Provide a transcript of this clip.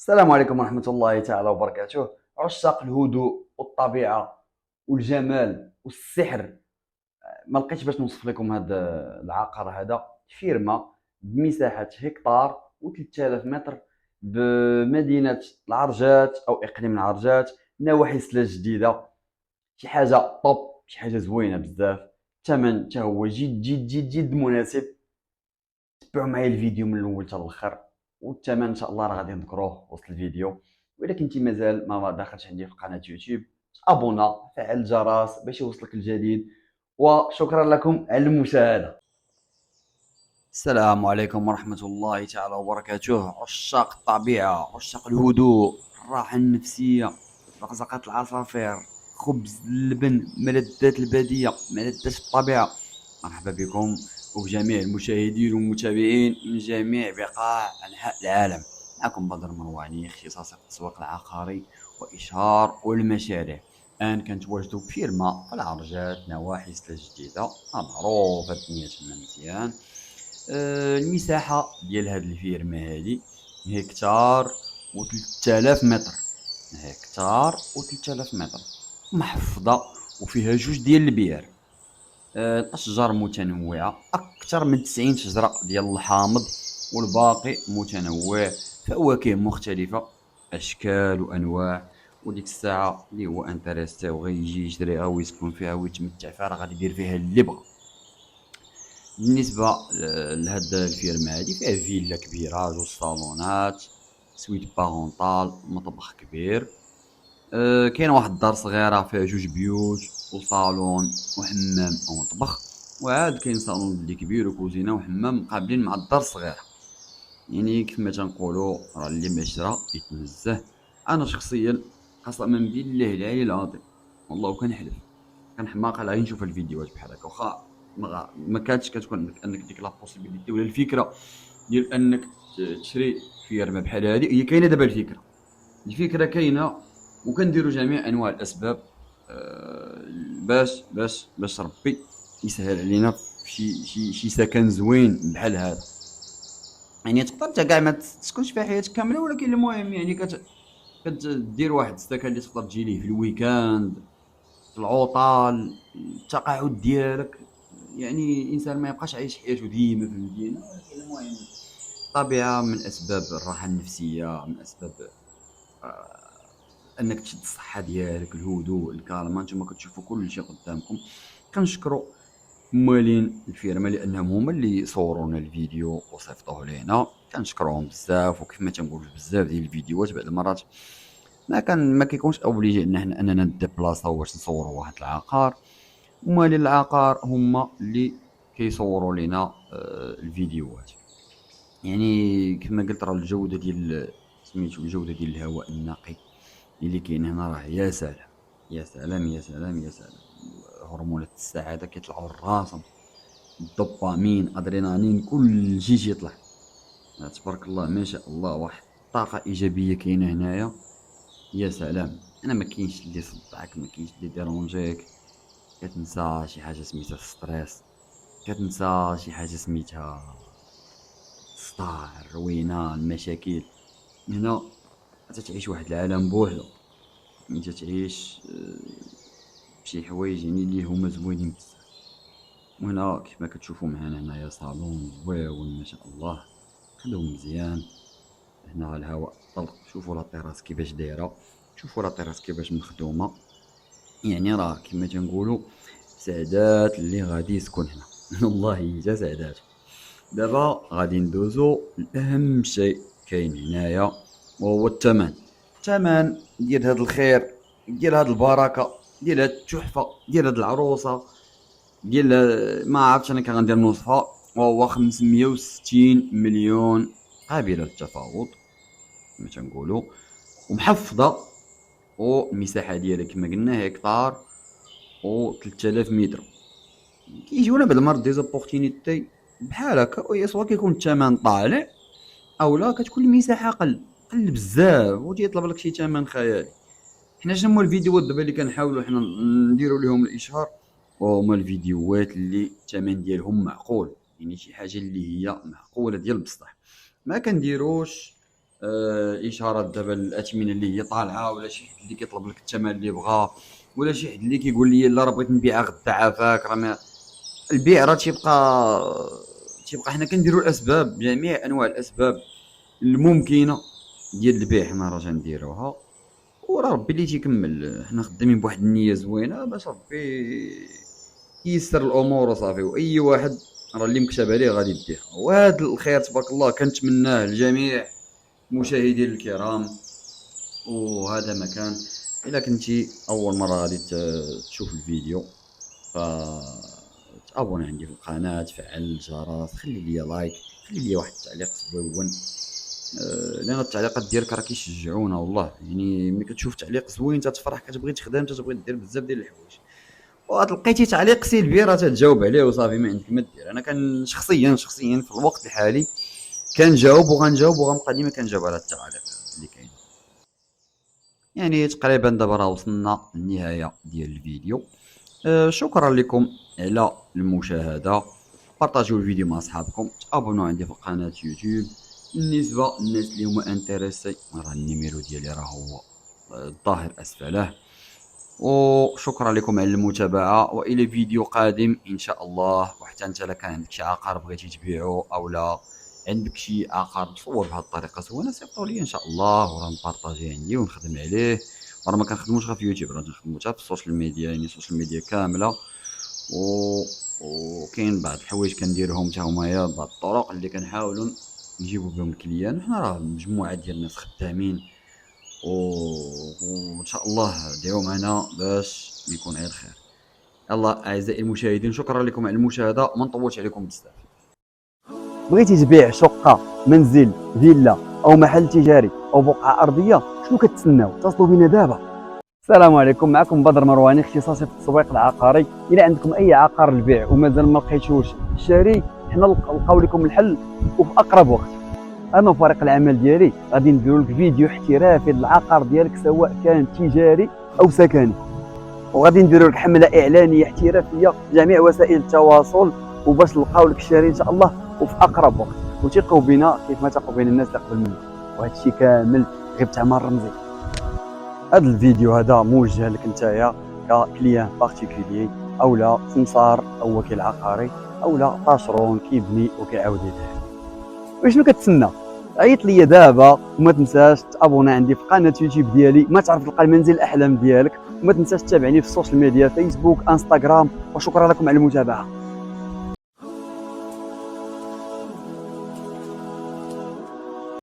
السلام عليكم ورحمة الله تعالى وبركاته. عشاق الهدوء والطبيعة والجمال والسحر، ما لقيتش باش نوصف لكم هذا العقار. هذا فيرما بمساحة هكتار و3000 متر بمدينة العرجات أو إقليم العرجات، نواحي سلا جديدة. شي حاجة طوب، شي حاجة زوينة بزاف. الثمن حتى هو جد جد جد جد مناسب. تبعوا معايا الفيديو من الاول حتى الاخر، والثمن ان شاء الله راه غادي نذكروه وسط الفيديو. واذا كنتي مازال ما داخلش عندي في قناه يوتيوب، ابونا، فعل الجرس باش يوصلك الجديد. وشكرا لكم على المشاهده. السلام عليكم ورحمة الله تعالى وبركاته. عشاق الطبيعة، عشاق الهدوء، الراحة النفسية، زقزقة العصافير، خبز اللبن، ملذات البادية، ملذات الطبيعة، مرحبا بكم وبجميع المشاهدين والمتابعين من جميع بقاع أنحاء العالم. معكم بدر مرواني، اختصاصي في التسويق العقاري وإشهار والمشاريع. الآن كنتواجدوا بفيرما في العرجات، نواحي سلا جديدة، معروفة الدنيا تما مزيان. المساحة ديال هاد الفيرما هادي هكتار و3000 متر، هكتار و3000 متر، محفظة وفيها جوج ديال البيار. الأشجار متنوعة، أكثر من 90 شجرة ديال الحامض، والباقي متنوع، فواكه مختلفة، أشكال وأنواع. وديك الساعة اللي هو انتريستي وغيجي يشريها ويسكن فيها ويتمتع فيها، راه غادي يدير فيها اللي بغا. بالنسبة لهاد الفيرما هادي، فيها فيلا كبيرة، جوج صالونات، سويت بارونطال، مطبخ كبير. كاين واحد الدار صغيرة فيها جوج بيوت وصالون وحمام ومطبخ، وعاد كاين صالون بلي كبير وكوزينة وحمام مقابلين مع الدار الصغيرة. يعني كيفما تنقولوا راه اللي ما شرا يتنزه. انا شخصيا قسما بالله العلي العظيم والله كنحلف، كان حماق على غير نشوف الفيديوهات بحال هكا، واخا ما كانتش كتكون عندك انك ديك لا بوسيبيليتي ولا الفكره ديال انك تشري فيرما بحال هذه. هي كاينه دابا الفكره كاينه، وكنديروا جميع انواع الاسباب باش ربي يسهل علينا في شي سكن زوين بحال هذا. يعني تقدر انت كاع ما تسكنش في حياتك كامله، ولكن المهم يعني كتدير واحد السكن اللي تقدر تجي ليه في الويكاند، في العطل، التقاعد ديالك. يعني الانسان ما يبقاش عايش حياته ديما في المدينه، ولكن المهم الطبيعه من اسباب الراحه النفسيه، من اسباب انك تشد الصحه ديالك، الهدوء، الكالما. نتوما كتشوفوا كل شيء قدامكم. كنشكروا موالين الفيرما لانهم هما اللي صورونا الفيديو وصيفطوه لينا، كنشكرهم بزاف. وكيف ما تنقول بزاف ديال الفيديوهات بعض المرات ما كيكونش اوبليجي اننا نديبلاصاو باش نصوروا واحد العقار. موالين العقار هما اللي كيصوروا لنا الفيديوهات. يعني كما قلت راه الجوده ديال سميتو الجوده ديال الهواء النقي اللي كاين هنا راه يا سلام يا سلام يا سلام يا سلام. هرمونات السعاده كيطلعوا لراسهم، الدوبامين، ادرينالين، كل شيء تيطلع. تبارك الله ما شاء الله، واحد الطاقه ايجابيه كاينه هنايا. يا سلام. انا ما كاينش اللي يصدعك، ما كاينش اللي ديرونجيك. كتنسى شي حاجه سميتها ستريس، كتنسى شي حاجه سميتها الصداع، الروينه، المشاكل. هنا تتعيش واحد العالم بوحدو، انت تعيش بشي حوايج يعني اللي هما زوينين بزاف. وهنا كيف ما كتشوفوا معنا هنايا صالون زويون ما شاء الله، خدوم مزيان. هنا الهواء طلق، شوفوا لا تيراس كيفاش دايره، شوفوا لا تيراس كيفاش مخدومه. يعني راه كما تنقولوا سعدات اللي غادي يسكن هنا والله حتى سعدات. دابا غادي ندوزو لاهم شيء كاين هنايا، وهو الثمن. الثمن ديال هاد الخير، ديال هاد البركه، ديال هاد التحفه، ديال هاد العروسه، ديال ما عرفتش انا كان غندير نوصفها، وهو 560 مليون قابله للتفاوض كما تنقولوا، ومحفظه. والمساحه ديالها كما قلنا هكتار و 3000 متر. كيجيونا بعض المرات دي زوبورتينيتي بحال هكا، ويا سوا كيكون الثمن طالع او لا كتكون المساحه قل بزاف وتيطلب لك شي ثمن خيالي. حنا شنو هما الفيديوهات دابا اللي كنحاولوا حنا نديروا لهم الاشهار؟ وهما الفيديوهات اللي الثمن ديالهم معقول، يعني شي حاجه اللي هي معقوله ديال بصح. ما كنديروش الاشارات دابا الاثمنه اللي هي طالعه، ولا شي حد اللي كيطلب لك الثمن اللي بغا، ولا شي حد اللي كيقول لي لا راه بغيت نبيعها غدا عافاك. راه البيع راه تيبقى حنا كنديروا الاسباب، جميع انواع الاسباب الممكنه ديال البيع حنا راه تنديروها، وراه ربي اللي تيكمل. حنا خدامين بواحد النيه زوينه باش ربي ييسر الامور وصافي، واي واحد راه اللي مكتب عليه غادي يديها. وهذا الخير تبارك الله كنتمناه لجميع المشاهدين الكرام. وهذا مكان الا كنتي اول مره غادي تشوف الفيديو، ف تابوني عندي في القناه، تفعل الجرس، خلي لي لايك، خلي لي واحد التعليق زوين. لان التعليقات ديالك راه كيشجعونا والله. يعني ملي كتشوف تعليق زوين تتفرح، كتبغي تخدم، تتبغي دير بزاف ديال الحوايج. لقيتي تعليق سلبي راه تتجاوب عليه وصافي، ما عندك ما دير. انا كان شخصيا في الوقت الحالي كنجاوب وغنجاوب وغنبقى ديما كنجاوب على التعاليق اللي كاينه. يعني تقريبا دابا راه وصلنا للنهايه ديال الفيديو. شكرا لكم على المشاهده. بارطاجيو الفيديو مع اصحابكم، تابونوا عندي في قناه يوتيوب. بالنسبه للناس اللي هما انتريسي راه النيميرو ديالي راه هو الظاهر اسفله. وشكرا لكم على المتابعه، والى فيديو قادم ان شاء الله. وحتى انت الا كان عندك شي عقار بغيتي تبيعو، او لا عندك شي عقار مصور بهذه الطريقه زوينه، صيفطوا لي ان شاء الله وراه نبارطاجيه عندي ونخدم عليه. راه ما كنخدموش غير في يوتيوب، راه كنخدمو حتى في السوشيال ميديا، يعني السوشيال ميديا كامله. وكاين بعض الحوايج كنديرهم حتى هما، بعض الطرق اللي كنحاولوا نجيبو بهم الكليان. حنا راه مجموعه ديال الناس خدامين، وان شاء الله دعوا معنا باش يكون غير خير. يلا اعزائي المشاهدين، شكرا لكم على المشاهده، ما نطولش عليكم بزاف. بغيتي تبيع شقة، منزل، فيلا أو محل تجاري أو بقعة أرضية، شنو كتسناو؟ اتصلوا بنا دابا. السلام عليكم، معكم بدر مرواني، اختصاصي في التسويق العقاري. إلا عندكم أي عقار للبيع ومازال ما لقيتوش الشاري، حنا نلقاو لكم الحل وفي أقرب وقت. أنا وفريق العمل ديالي غادي نديرو لك فيديو احترافي للعقار ديالك، سواء كان تجاري أو سكني، وغادي نديرو لك حملة إعلانية احترافية جميع وسائل التواصل، وباش نلقاو لك الشاري إن شاء الله وفي اقرب وقت. وثقوا بنا كيف ما تثقوا بين الناس اللي قبل منا، وهذا الشيء كامل غير بتعمار رمزي. هذا الفيديو هذا موجه لك نتايا ككليان بارتيكولي، او لا سمسار او وكيل عقاري، او لا طاشرون كيبني وكيعاود يدير. وشنو كتسنى؟ عيط ليا دابا، وما تنساش تابونا عندي في قناه يوتيوب ديالي ما تعرف تلقى المنزل الاحلام ديالك، وما تنساش تتابعني في السوشيال ميديا فيسبوك انستغرام. وشكرا لكم على المتابعه.